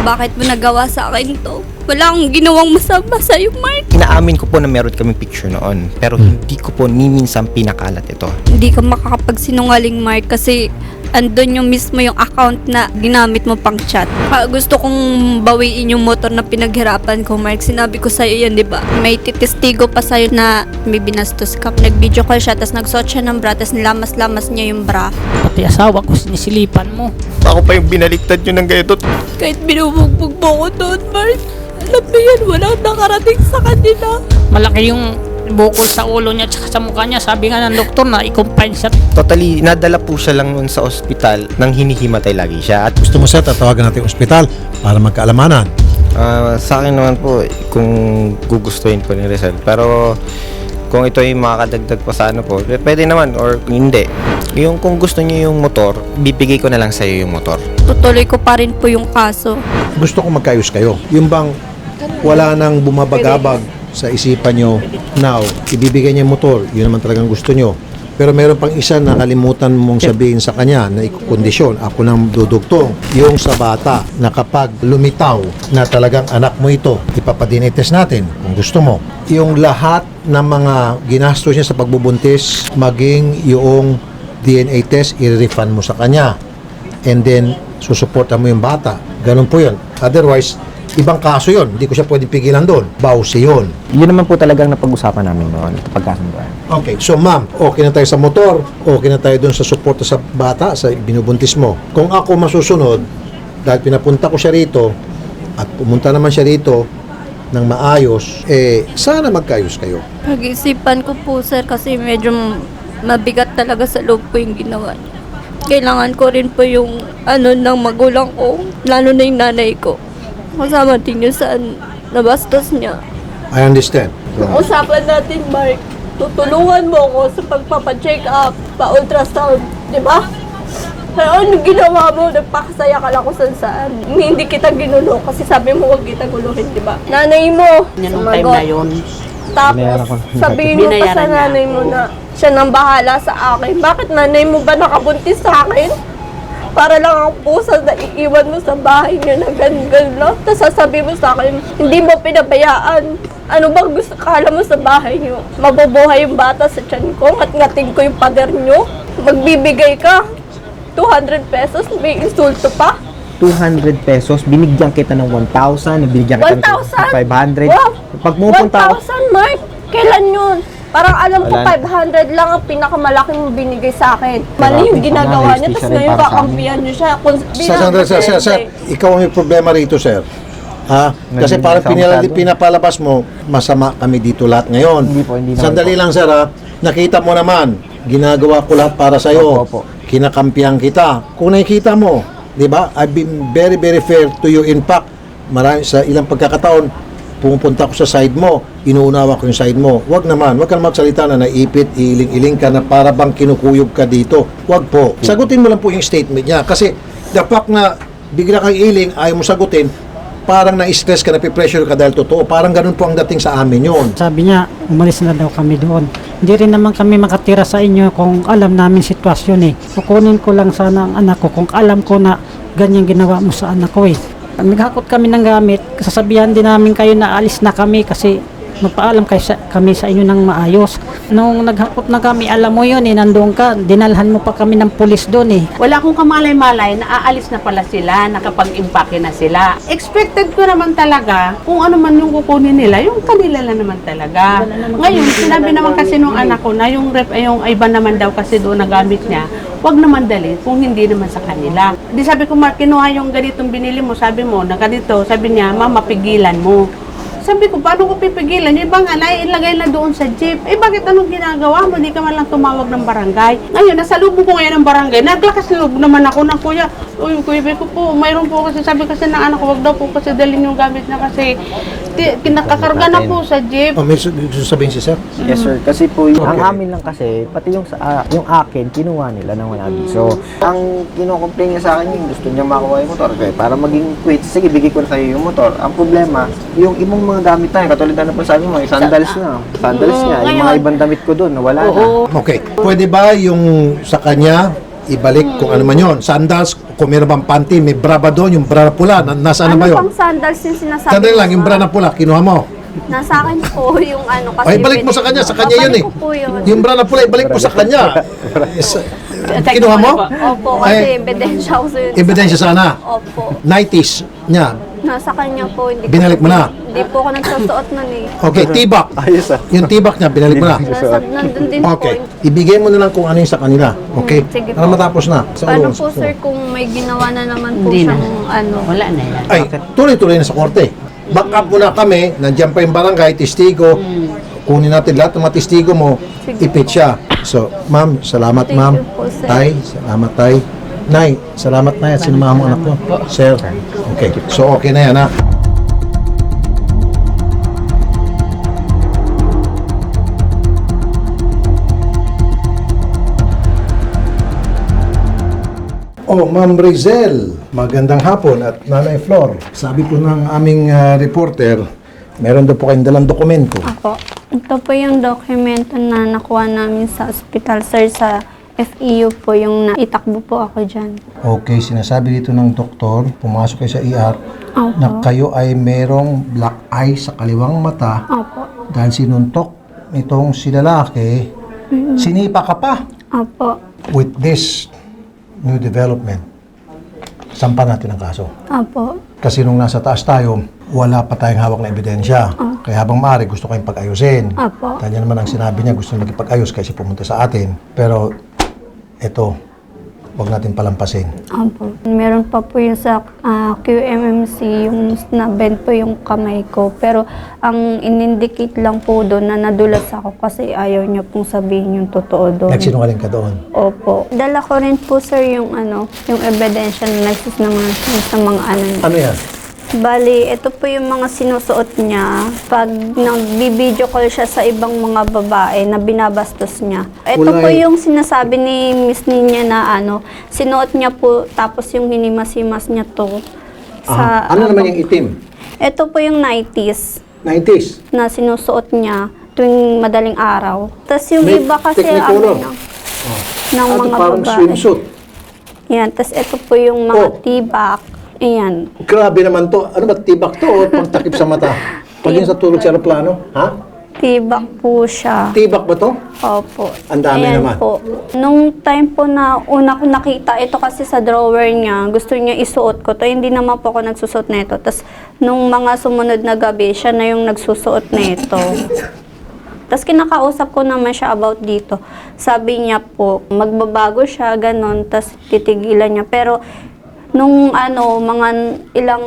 bakit mo nagawa sa akin to? Wala akong ginawang masama sa'yo, Mark. Inaamin ko po na meron kaming picture noon, pero hindi ko po ni minsan pinakalat ito. Hindi ka makakapagsinungaling, Mark, kasi andun yung mismo yung account na ginamit mo pang chat. Gusto kong bawiin yung motor na pinaghirapan ko, Mark. Sinabi ko sa'yo yan, di ba? May titistigo pa sa'yo na may binastos ka. Nag-video call siya, tapos nagsuot siya ng bra, tapos nilamas-lamas niya yung bra. Pati asawa ko sinisilipan mo. Ako pa yung binaliktad nyo ng ganito. Kahit binubugbog mo ko doon, Mark. Alam mo yan, walang nakarating sa kanila. Malaki yung bukol sa ulo niya at sa mukha niya. Sabi nga ng doktor na i-confine siya. Totally, nadala po siya lang noon sa ospital nang hinihimatay lagi siya. At Gusto mo sir, tatawagan natin yung ospital para magkaalamanan. sa akin naman po, kung gugustuhin po ni Rizal. Pero kung ito ay makakadagdag pa sa ano po, pwede naman or hindi. Yung kung gusto niyo yung motor, bibigay ko na lang sa iyo yung motor. Tutuloy ko pa rin po yung kaso. Gusto ko magkaayos kayo. Yung bang wala nang bumabagabag sa isipan nyo now, ibibigay niya yung motor, yun naman talagang gusto nyo. Pero meron pang isa na nakalimutan mong sabihin sa kanya na ikukondisyon, ako nang dudugtong, yung sa bata na kapag lumitaw na talagang anak mo ito, ipapadinitest natin kung gusto mo. Yung lahat ng mga ginastos niya sa pagbubuntis, maging yung DNA test, i-refund mo sa kanya. And then, susuportan mo yung bata. Ganun po yun. Otherwise, ibang kaso yun. Hindi ko siya pwede pigilan doon. Bawsi yun. Yun naman po talagang napag-usapan namin noon, pagkasunduan. Okay, so ma'am, okay na tayo sa motor, okay na tayo doon sa suporta sa bata, sa binubuntis mo. Kung ako masusunod, dahil pinapunta ko siya rito, at pumunta naman siya rito ng maayos, sana magkaayos kayo. Pag-isipan ko po, sir, kasi medyo mabigat talaga sa loob ko yung ginawa niya. Kailangan ko rin po yung ng magulang ko, lalo na yung nanay ko. Kasama din yun saan nabastos niya. I understand. Usapan natin, Mark. Tutulungan mo ako sa pagpapacheck up, pa-ultrasound, di ba? Pero ano ginawa mo? Nagpakasaya ka lang kung saan. Hindi kita ginulo kasi sabi mo huwag kita guluhin, di ba? Nanay mo, Yan ang time na yun. Tapos, sabihin mo pa sa Binayaran niya. nanay mo na siya nang bahala sa akin. Bakit nanay mo ba nakabuntis sa akin? Para lang ang pusa na iiwan mo sa bahay niyo na ganun lang. Tapos sasabihin mo sa akin, hindi mo pinabayaan. Ano bang gusto kala mo sa bahay niyo? Mabubuhay yung bata sa tiyan ko, ngat-ngating ko yung pader niyo. Magbibigay ka, 200 pesos, may insulto pa. 200 pesos, binigyan kita ng 1,000, binigyan kita ng 1,000? 500. Wow! Pag pumunta ako, 1,000, Mark? Kailan yun? Parang alam ko Wala. 500 lang ang pinakamalaking mo binigay sa akin. Mali yung Grabe, ginagawa niya, pangalis, tapos siya rin ngayon para sa kakampihan niyo siya. Kung Sir, ikaw ang may problema rito, sir. Ha? Kasi Hindi parang sa masyado. pinapalabas mo, masama kami dito lahat ngayon. Hindi naman Sandali po. lang, sir, ha? Nakita mo naman, ginagawa ko lahat para sa'yo. Opo. Kinakampihan kita. Kung nakikita mo, di ba? I've been very, very fair to you. In fact, marami, sa ilang pagkakataon, pumupunta ko sa side mo, inuunawa ko yung side mo. Wag naman, wag ka naman magsalita na naipit, iiling-iling ka na para bang kinukuyog ka dito. Wag po. Sagutin mo lang po yung statement niya. Kasi the fact na bigla kang iling, ayaw mo sagutin, parang na-stress ka, napipressure ka dahil totoo. Parang ganun po ang dating sa amin yun. Sabi niya, umalis na daw kami doon. Hindi rin naman kami makatira sa inyo kung alam namin sitwasyon eh. Kukunin ko lang sana ang anak ko kung alam ko na ganyan ginawa mo sa anak ko eh. Naghakot kami ng gamit, sasabihan din namin kayo na alis na kami kasi magpaalam kami sa inyo ng maayos. Nung naghakot na kami, alam mo yun eh, nandoon ka, dinalhan mo pa kami ng pulis doon eh. Wala akong kamalay-malay na aalis na pala sila, nakapag-impake na sila. Expected ko naman talaga kung ano man yung kukunin nila, yung kanila lang naman talaga. Ngayon, sinabi naman kasi nung anak ko na yung yung iba naman daw kasi doon na gamit niya, wag naman dali kung hindi naman sa kanila. Di sabi ko, Mark, kinuha yung ganitong binili mo, sabi mo, na ganito, sabi niya, mama, pigilan mo. Sabi ko, paano ko pipigilan? Yung iba nga, ilagay na doon sa jeep. Bakit anong ginagawa mo? Hindi ka man lang tumawag ng barangay. Ngayon, nasa loob ko ngayon ng barangay. Naglakas loob naman ako ng kuya. Uy, kuya ko po, mayroon po kasi, sabi kasi ng anak ko, wag daw po kasi dalhin yung gamit na kasi kinakakarga na po sa jeep. May sabihin si sir? yes sir, kasi po ang amin lang kasi, pati yung yung akin, kinuha nila ng walang abiso. Ang kino-complain niya sa akin, yung gusto niya makuha yung motor. Okay, para maging quit, sige, bigay ko na sa'yo yung motor. Ang problema, yung ibang mga gamit na, katulad na po sabi mo, yung sandals na. Sandals niya, yung mga ibang damit ko doon, wala na. Okay. Pwede ba yung sa kanya, ibalik kung ano man yun? Sandals, Kung meron bang panty, may bra ba doon? Yung bra na pula, nasaan na ba Ano yun? pang sandals yung sinasabi Sandali mo, lang, yung sir? bra na pula, kinuha mo. Nasa akin po yung ano kasi. Ay, balik mo sa kanya yun eh. Babalik ko po yun. Yung bra na pula, ibalik mo sa kanya. Yes. Kinuha mo? Opo, kasi ebidensya ko sa yun. Ebidensya sana. Opo. 90s niya. Nasa kanya po. Hindi ko Binalik mo na? Hindi po ako nagsusuot nun eh. Okay, tibak. Ayos ah. Yung tibak niya, binalik mo na. Nandun din Okay. po. Ibigay mo na lang kung ano yung sa kanila. Okay? Sige Para po. matapos na. Sa Paano ulo. po sir kung may ginawa na naman po Hindi na. siyang ano? Wala na yan. Ay, tuloy-tuloy na sa korte. Back up muna kami, nandiyan pa yung barangay, testigo. Kunin natin lahat ng mga testigo mo, Sige ipit siya. So, ma'am, salamat Thank ma'am. you po, sir. Tay, salamat tay. Nay, salamat nay at sinamahan mo anak ko. Sir, okay. So, okay na yan ha. Oh, Ma'am Rizel, magandang hapon at Nanay Flor. Sabi po ng aming reporter, meron daw po kayong dalang dokumento. Ako. Ito po yung dokumento na nakuha namin sa hospital sir sa FEU po yung naitakbo po ako dyan. Okay, sinasabi dito ng doktor, pumasok kayo sa ER, Opo. na kayo ay merong black eye sa kaliwang mata Opo. dahil sinuntok nitong si lalaki, sinipa ka pa Opo. with this new development. Sampa natin ang kaso. Opo. Kasi nung nasa taas tayo, wala pa tayong hawak na ebidensya. Kaya habang maaari, gusto kayong pag-ayusin. Opo. Kanya naman ang sinabi niya, gusto niya magpag-ayos kasi pumunta sa atin. Pero, eto, wag natin palampasin. Opo. Meron pa po yung sa QMMC, yung na-bend po yung kamay ko. Pero ang in-indicate lang po doon na nadulas ako kasi ayaw niya pong sabihin yung totoo doon. Nagsinungaling ka doon. Opo. Dala ko rin po sir yung yung ebidensya na nagsis naman sa mga ano. Ano yan? Bali, ito po yung mga sinusuot niya pag nag-video call siya sa ibang mga babae na binabastos niya. Ito po Kulay. yung sinasabi ni Miss Ninya na sinuot niya po tapos yung hinimas-himas niya to. Aha. Ano naman yung itim? Ito po yung 90s 90s. na sinusuot niya tuwing madaling araw. Tapos yung May iba kasi technicolor. ng Ano mga parang babae. swimsuit. Yan, tapos ito po yung mga Oh. tibak. Ayan. Grabe naman to. Ano ba, tibak to o pangtakip sa mata? Pag yun sa tulog sa aeroplano? Ha? Tibak po siya. Tibak ba to? Opo. Ang dami Ayan naman. po. Nung time po na una ko nakita, ito kasi sa drawer niya, gusto niya isuot ko to. Hindi naman po ako nagsusuot na ito. Tapos, nung mga sumunod na gabi, siya na yung nagsusuot na ito. Tapos kinakausap ko naman siya about dito. Sabi niya po, magbabago siya, ganon, tapos titigilan niya. Pero, nung mga ilang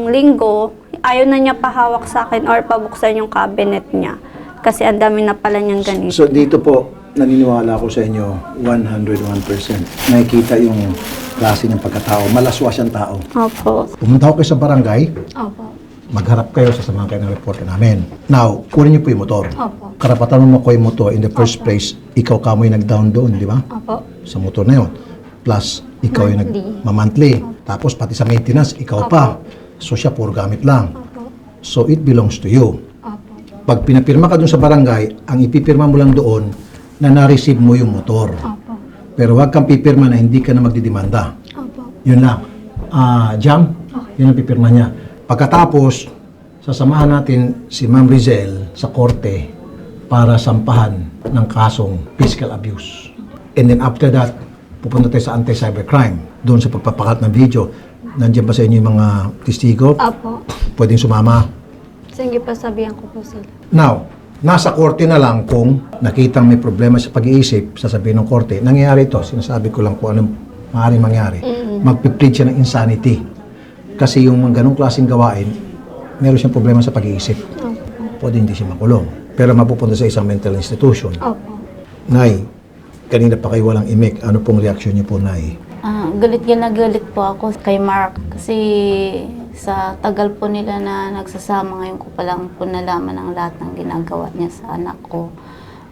linggo, ayaw na niya pahawak sa akin or pabuksan yung cabinet niya. Kasi ang dami na pala niyang ganito. So dito po, naniniwala ako sa inyo 101%. Nakikita yung klase ng pagkatao. Malaswa siyang tao. Opo. Pumunta ako kayo sa barangay, Opo. magharap kayo, sasamahan kayo ng reporter namin. Now, kunin niyo po yung motor. Opo. Karapatan mo ko yung motor. In the first place, ikaw kamoy nag-down doon, di ba? Opo. Sa motor na yun. Plus, ikaw yung nag-monthly. Tapos, pati sa maintenance, ikaw pa. So, siya puro gamit lang. Opo. So, it belongs to you. Opo. Pag pinapirma ka doon sa barangay, ang ipipirma mo lang doon na na-receive mo yung motor. Opo. Pero huwag kang pipirma na hindi ka na magdidemanda. Opo. Yun lang. Jam, yun ang pipirma niya. Pagkatapos, sasamahan natin si Ma'am Rizel sa korte para sampahan ng kasong physical abuse. And then after that, pupunta tayo sa anti-cybercrime. Doon sa pagpapakalat ng video. Nandiyan ba sa inyo yung mga testigo? Opo. Pwedeng sumama. Sige pa, sabihan ko po sila. Now, nasa korte na lang kung nakitang may problema sa pag-iisip, sasabihin ng korte, nangyayari ito, sinasabi ko lang kung anong maaaring mangyari. Magpiplead siya ng insanity. Kasi yung mga ganong klaseng gawain, meron siyang problema sa pag-iisip. Pwede hindi siya makulong. Pero mapupunta sa isang mental institution. Opo. Nay, kanina pa kayo walang imik. Ano pong reaksyon niyo po, Nay? Galit na galit po ako kay Mark kasi sa tagal po nila na nagsasama, ngayon ko pa lang po nalaman ang lahat ng ginagawa niya sa anak ko.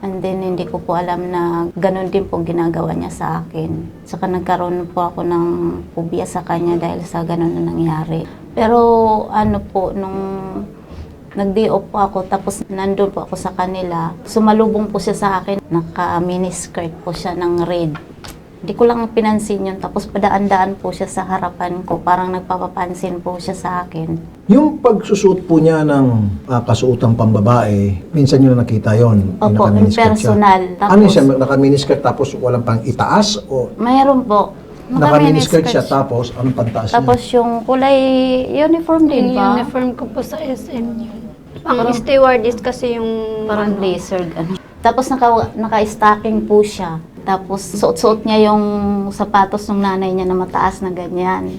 And then hindi ko po alam na ganun din po ginagawa niya sa akin. Saka nagkaroon po ako ng phobia sa kanya dahil sa ganun na nangyari. Pero nung nag-day off po ako, tapos nandun po ako sa kanila, sumalubong po siya sa akin. Naka-miniskirt po siya ng red Di ko lang pinansin yun. Tapos padaan-daan po siya sa harapan ko. Parang nagpapapansin po siya sa akin. Yung pagsusuot po niya ng kasuotang pambabae, minsan nyo na nakita yon. Opo, yung personal. Ano yun siya? Naka-miniskirt tapos walang pang itaas? O Mayroon po. naka-miniskirt siya tapos anong pantaas niya? Tapos yung kulay uniform din Yung ba? uniform ko po sa SM yun. Pang stewardess kasi yung Parang blazer, gano'n. Tapos naka-stocking po siya. Tapos suot-suot niya yung sapatos ng nanay niya na mataas na ganyan.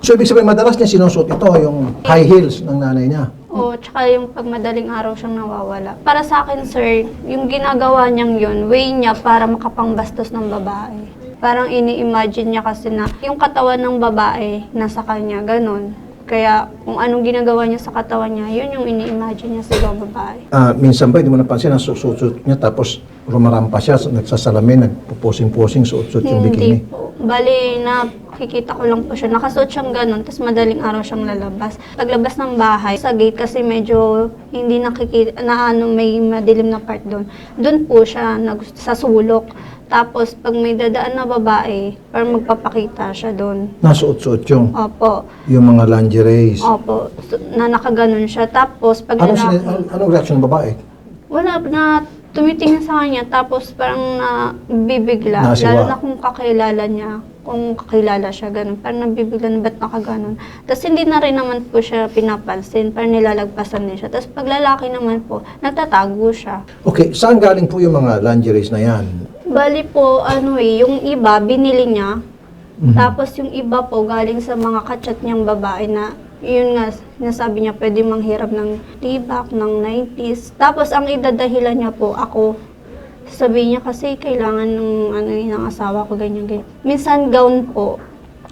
So, ibig sabihin, madalas niya sinusuot ito, yung high heels ng nanay niya. o tsaka yung pag madaling araw siyang nawawala. Para sa akin, sir, yung ginagawa niyang yun, way niya para makapangbastos ng babae. Parang ini-imagine niya kasi na yung katawan ng babae nasa kanya, ganun. Kaya kung anong ginagawa niya sa katawan niya, yun yung ini-imagine niya sa ibang babae. Minsan ba, hindi mo napansin, nasusuot niya tapos rumarampa siya, nagsasalamin, nagpuposing-posing, suot-suot yung bikini. Hindi po. Bali, nakikita ko lang po siya. Nakasuot siyang ganun, tapos madaling araw siyang lalabas. Paglabas ng bahay, sa gate kasi medyo hindi nakikita, may madilim na part doon. Doon po siya sa sulok. Tapos, pag may dadaan na babae, parang magpapakita siya doon. Nasuot-suot yung, Opo. yung mga lingeries. Opo. Na nakaganon siya. Tapos, pag Anong reaction ng babae? wala na tumitingin sa kanya. Tapos, parang nabibigla. Nasiwa. Lalo na kung kakilala niya. Kung kakilala siya, ganun. Parang nabibigla na ba't nakaganon. Tapos, hindi na rin naman po siya pinapansin. Parang nilalagpasan din siya. Tapos, pag lalaki naman po, nagtatago siya. Okay, saan galing po yung mga lingeries na yan? Bali po, yung iba, binili niya. Tapos yung iba po, galing sa mga kachat niyang babae na, yun nga, nasabi niya, pwede manghirap ng tibak, ng 90s. Tapos ang idadahilan niya po, ako, sabihin niya kasi kailangan ng asawa ko, ganyan. Minsan gown po.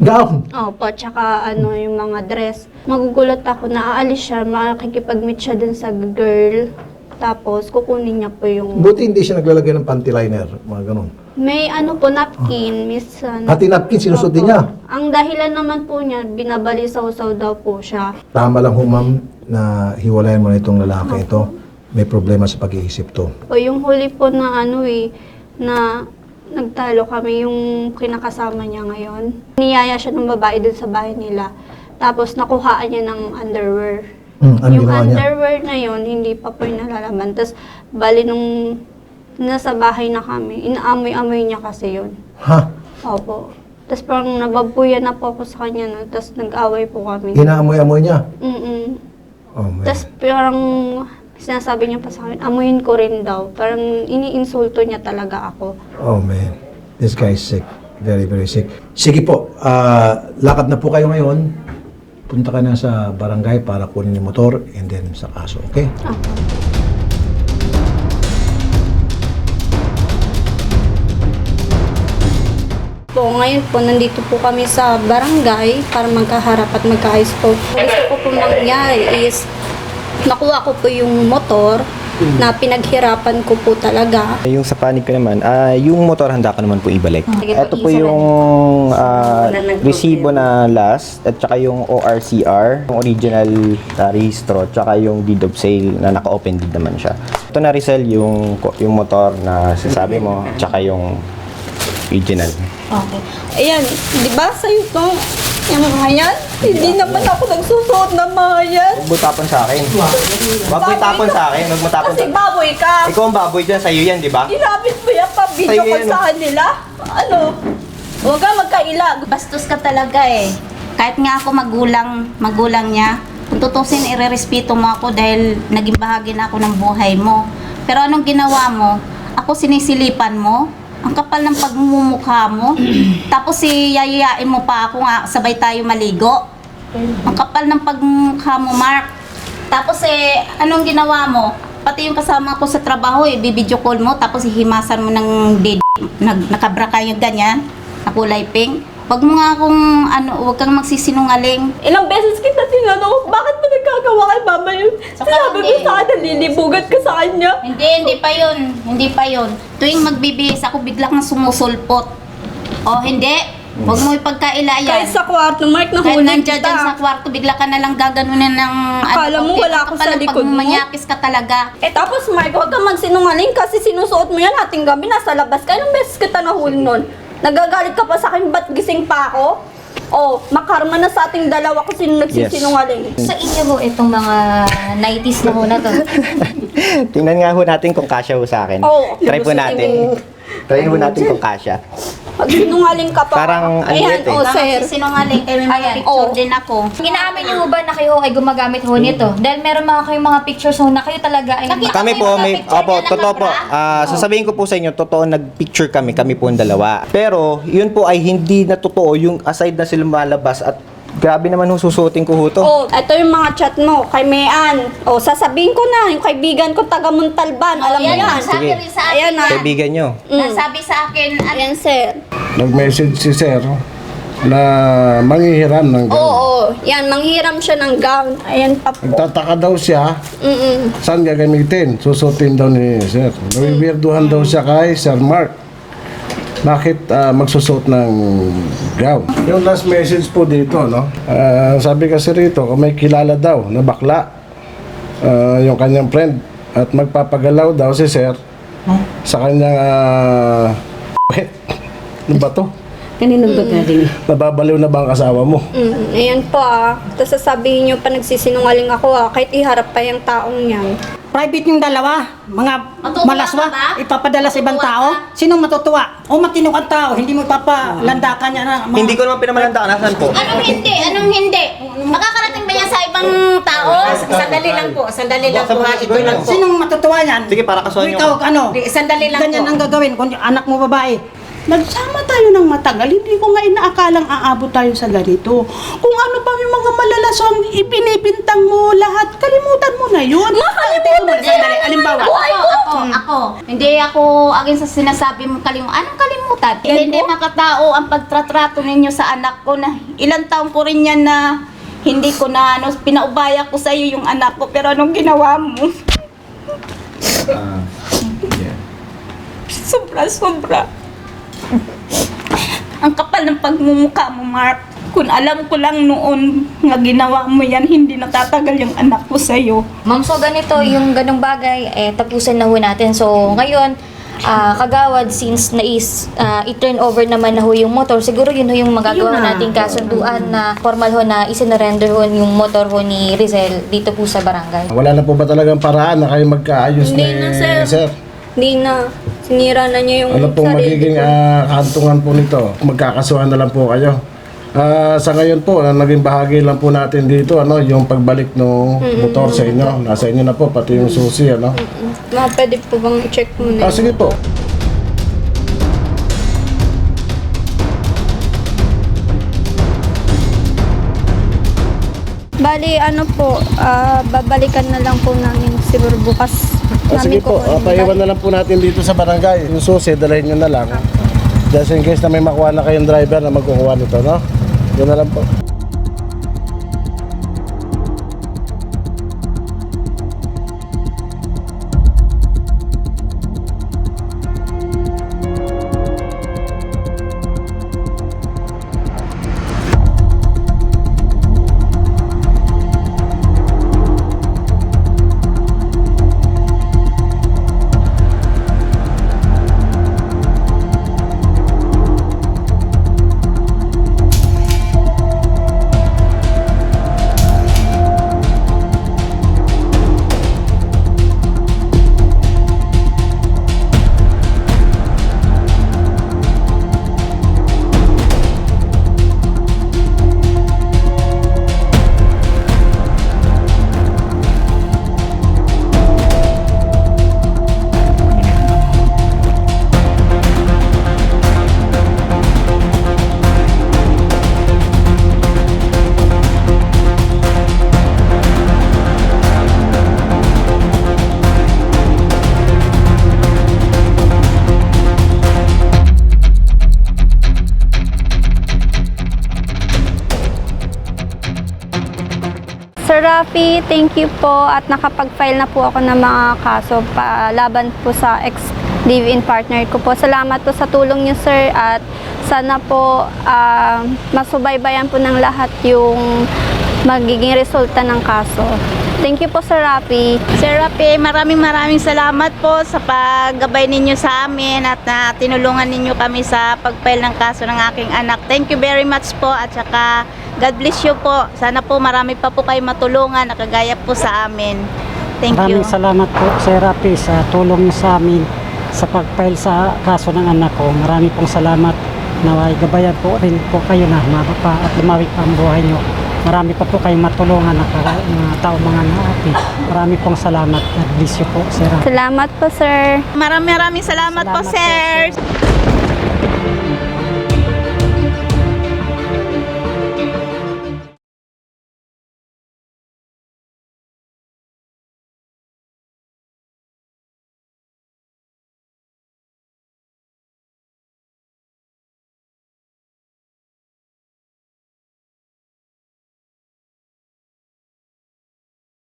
Gown! Opo, tsaka yung mga dress. Magugulat ako, naaalis siya, makikipag-meet siya dun sa girl. Tapos, kukunin niya po yung... Buti hindi siya naglalagay ng panty liner, mga ganun. May po, napkin, minsan. Pati napkin, sinusuot din niya. Ang dahilan naman po niya, binabalisaw-saw daw po siya. Tama lang ho, ma'am, na hiwalayan mo na itong lalaki ito. May problema sa pag-iisip to. O yung huli po na na nagtalo kami, yung kinakasama niya ngayon. Niyaya siya ng babae dun sa bahay nila. Tapos nakuhaan niya ng underwear. Ano Yung ginawa niya? underwear na yun, hindi pa po yung nalalaman. Tapos, bali nung nasa bahay na kami, inaamoy-amoy niya kasi yun. Ha? Opo. Tapos parang nababuyan na po ako sa kanya, no? Tapos nag-away po kami. Inaamoy-amoy niya? Oh, man. Tapos parang sinasabi niya pa sa akin, amuyin ko rin daw. Parang iniinsulto niya talaga ako. Oh, man. This guy is sick. Very, very sick. Sige po, lakad na po kayo ngayon. Punta ka na sa barangay para kunin yung motor and then sa kaso, okay? Po, ngayon po, nandito po kami sa barangay para magkaharap at magkaayos po. Gusto ko po mangyari is makuha ko po yung motor na pinaghirapan ko po talaga. Yung sa panig ko naman, yung motor handa ka naman po ibalik. Ito po yung resibo na last at saka yung ORCR, yung original rehistro, at saka yung deed of sale na naka-open deed naman siya. Ito na resell yung motor na sasabi mo, at saka yung original. Okay. Ayan, di ba sa'yo to? Yung mga yan? Hindi naman ako nagsusuot ng mga yan. Huwag mo tapon sa akin. Huwag mo tapon sa akin. Huwag mo tapon Kasi sa baboy ka. Ikaw ang baboy dyan, sa'yo yan, di ba? Ginamit mo yan pa video Sa'yo ko yan. sa kanila. Ano? Huwag ka magkailag. Bastos ka talaga eh. Kahit nga ako magulang niya, kung tutusin, irerespeto mo ako dahil naging bahagi na ako ng buhay mo. Pero anong ginawa mo? Ako sinisilipan mo? Ang kapal ng pagmumukha mo. Tapos yayayain mo pa ako nga, sabay tayo maligo. Ang kapal ng pagmumukha mo, Mark. Tapos anong ginawa mo? Pati yung kasama ko sa trabaho, bibidyo call mo, tapos hihimasan mo ng nakabra kayo ganyan, na kulay pink. Wag mo nga akong, wag kang magsisinungaling. Ilang beses kita tinanong, bakit mo nagkagawa kay mama yun? Sinabi mo sa akin, nalilibugan ka sa kanya. Hindi pa yun. Tuwing magbibihis ako, bigla kang sumusulpot. O hindi, wag mo ipagkailayan. Kahit sa kwarto, Mark, Kahit nahuli nandiyan dyan sa kita. kwarto, bigla ka na lang gaganunin ng... Akala mo wala ako sa likod mo? Manyakis ka talaga. Tapos Mark, huwag kang magsinungaling kasi sinusuot mo yan ating gabi, nasa labas ka. Ilang beses kita nahuli nun? Nagagalit ka pa sa akin, ba't gising pa ako? Oh, makarma na sa ating dalawa kung sino nagsisinungaling. Sa inyo ho, itong mga 90s na ho na to. Tingnan nga ho natin kung kasya ho sa akin. Oo. Try po natin. Try ho natin kung kasya. Pag sinungaling ka pa. Parang ang Ayan, liit eh. oh, sir. Sinungaling kayo, may mga Ayan, picture oh. din ako. Inaamin niyo ho ba na kayo ay gumagamit ho nito? Dahil meron kayong mga pictures ho na kayo talaga ay Kami po, may, opo, totoo po. Sasabihin ko po sa inyo, totoo nag-picture kami po ang dalawa. Pero, yun po ay hindi na totoo yung aside na sila malabas at grabe naman ho susuotin ko ho to. Oh, ito yung mga chat mo kay Mayan. Oh, sasabihin ko na, yung kaibigan ko taga Montalban, alam mo yan. Sabi rin sa Ayan akin na. na, Kaibigan nyo. nasabi sa akin, Ayan, sir. Nag-message si Sir na manghihiram ng gown. Oo, yan, manghiram siya ng gown. Ayan pa po. Nagtataka daw siya, Mm-mm. saan gagamitin? Susutin daw ni Sir. Nawiwirduhan daw siya kay Sir Mark. Bakit magsusot ng gown? Yung last message po dito, no? Sabi kasi rito, kung may kilala daw na bakla, yung kanyang friend, at magpapagalaw daw si Sir sa kanyang ano ba to? Kaninong gagaling? Nababaliw na ba ang asawa mo? Ayan po Tapos sasabihin nyo pa nagsisinungaling ako kahit iharap pa yung taong yan. Private yung dalawa, mga Matutuwa malaswa, ka ba? ipapadala sa ibang Matutuwa tao. Sinong matutuwa? O matinong ang tao, hindi mo ipapalandakan niya na mga... Hindi ko naman pinamalanda. Nasaan po? anong hindi? Anong hindi? Makakarating ba yan sa ibang tao? Sandali lang po, sandali lang po ha, ito lang po. Sinong matutuwa niyan? Sige, para kasuhan Kung nyo. ikaw, ano? Sandali lang Ganyan po. ang gagawin kung anak mo babae. Nagsama tayo ng matagal, hindi ko nga inaakalang aabot tayo sa ganito. Kung ano pa yung mga malalaswang ipinipintang mo lahat, kalimutan mo na yun. Tingnan mo, sandali, alimbawa. Ako. Hindi ako agin sa sinasabi mo kalimutan. Anong kalimutan? Hindi makatao ang pagtratrato ninyo sa anak ko na ilang taon ko rin yan na hindi ko na pinaubaya ko sa iyo yung anak ko pero anong ginawa mo? Sobra. Ang kapal ng pagmumukha mo, Mark. Kung alam ko lang noon nga ginawa mo yan, hindi natatagal yung anak ko sa'yo. Ma'am, so ganito, yung ganong bagay, tapusin na ho natin. So, ngayon, kagawad, since i-turn over naman na ho yung motor, siguro yun ho yung magagawa nating kasunduan na formal ho na isinurrender ho yung motor ho ni Rizel dito po sa barangay. Wala na po ba talagang paraan na kayo magkaayos Hindi ni na, sir. Hindi na. Sinira na niya yung Ano pong sarili magiging ko. kahantungan po nito? Magkakasuhan na lang po kayo. Sa ngayon po, naging bahagi lang po natin dito, yung pagbalik ng motor sa inyo. Nasa inyo na po, pati yung susi, Pwede po bang i-check muna? Sige po. Bali, babalikan na lang po namin siguro bukas. Sige po, paiwan na lang po natin dito sa barangay. Yung susi, dalhin nyo na lang. Just in case na may makuha na kayong driver na magkukuha nito, no? Yun na lang po. Sir Rafi, thank you po at nakapag-file na po ako ng mga kaso laban po sa ex-live-in partner ko po. Salamat po sa tulong niyo, sir, at sana po masubaybayan po ng lahat yung magiging resulta ng kaso. Thank you po, Sir Rafi. Sir Rafi, maraming salamat po sa paggabay ninyo sa amin at na tinulungan ninyo kami sa pag-file ng kaso ng aking anak. Thank you very much po at saka God bless you po. Sana po marami pa po kayo matulungan na kagaya po sa amin. Thank you. Maraming salamat po, Sir Rafi, sa tulong niyo sa amin sa pag-file sa kaso ng anak ko. Marami pong salamat. Naway gabayan po rin po kayo na mababa at lumawig pa ang buhay niyo. Marami pa po kayong matulungan na tao mga naapi. Marami pong salamat. God bless you po, Sir Rafi. Salamat po, Sir. Maraming salamat po, sir.